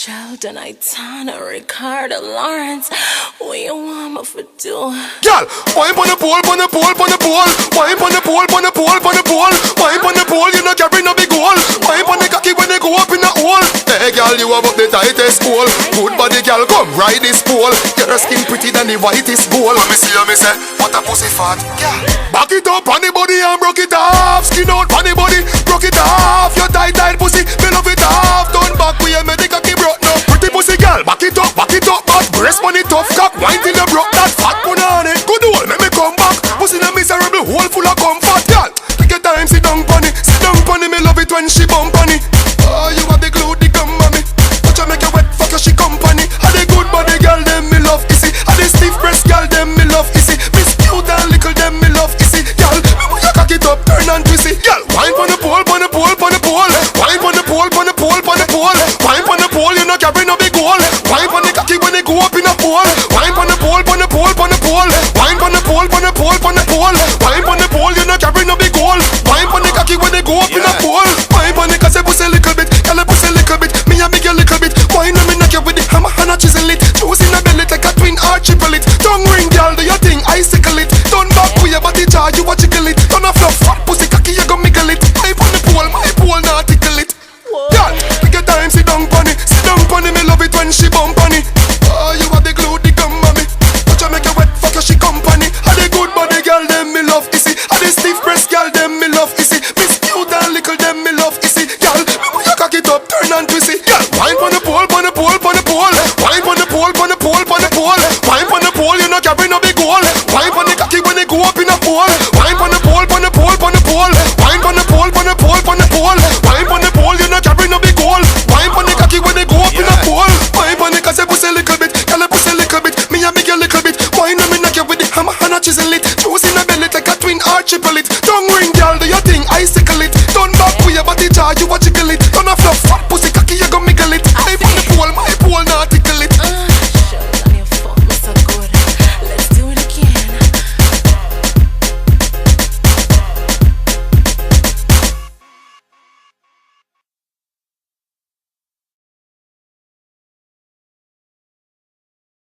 Sheldon, Aidonia, Ricardo, Lawrence, what you want me for do? Girl, wine on the pole, on the pole, on the pole. Wine on the pole, on the pole, on the pole. Wine on the pole, you not carry no big hole. Wine on the cocky when they go up in the hole. Hey girl, you have up the tightest pole. Good body girl, come ride this pole. Your skin pretty than the whitest gold. Let me see you, me say, what a pussy fat. Yeah. Back it up on the body and broke it off. Skin out on the body, broke it off. Your tight pussy, me love it off. Turn back with your medic cocky broke now. Pretty pussy girl, back it up, but breast money tough cock. Wine till you broke that fat bun on it. Good hole, make me come back. Pussy in a miserable hole full of comfort. Girl, take your time, sit down pon it. Sit down pon it, me love it when she bump on it. Oh, you have the glue, the gum on me. Watch her make you wet, fuck your she company. Are the good body girl, them me love easy. Are the stiff breast girl, them me love easy. Miss cute and little, them me love easy. Girl, me when you cock it up, turn and twist it. Girl, wine pon the pole, pon the pole, pon the pole. Wine pon the pole, pon the pole, pon the pole. Wine pon the pole, you not carry no big hole. Wine pon the cocky when they go up in a pole. Wine pon the pole, pon the pole, pon the pole. Wine pon the pole, pon the pole, pon the pole. Wine pon the pole, you not carry no big hole. Wine pon the cocky when they go up in a pole. Wine pon the cause pussy little bit, girl pussy little bit. Me a big a little bit. Wine on me knock you with the hammer and a chisel it. Juice in a belly like a twin or triple it. Tongue ring girl, do your thing, icicle it. Turn back with your body jar, you a jiggle it. Turn a fluff, fat pussy cocky, you go miggle it. Wine pon the pole, my pole not tickle it. Girl, take your time, sit down pon it. Sit down pon it, me love it when she bump on it. Oh, you have the glue, the gum on me. Watch her make you wet, fuck your she company. Are the good body girl, them me love easy. Are the stiff breast girl, them me love easy. Miss cute and little, them me love easy. Girl, me when you cock it up, turn and twist it. Girl, wine pon the pole, pon the pole, pon the pole. Wine pon the pole, pon the pole, pon the pole. Wine pon the pole, you not carry no big hole. Wine pon the cocky when they go up in a hole. Wine pon the pole, pon the pole, pon the pole. Wine pon the pole, pon the pole, pon the pole. Wine pon the pole, you not carry no big hole. Wine pon the cocky when they go up in a hole. Wine pon the cause pussy little bit, girl pussy little bit. Me a big a little bit. Wine on me knock you with the hammer and a chisel it. Juice in a belly like a twin or triple it. Tongue ring girl, do your thing, icicle it. Turn back with your body jar, you watch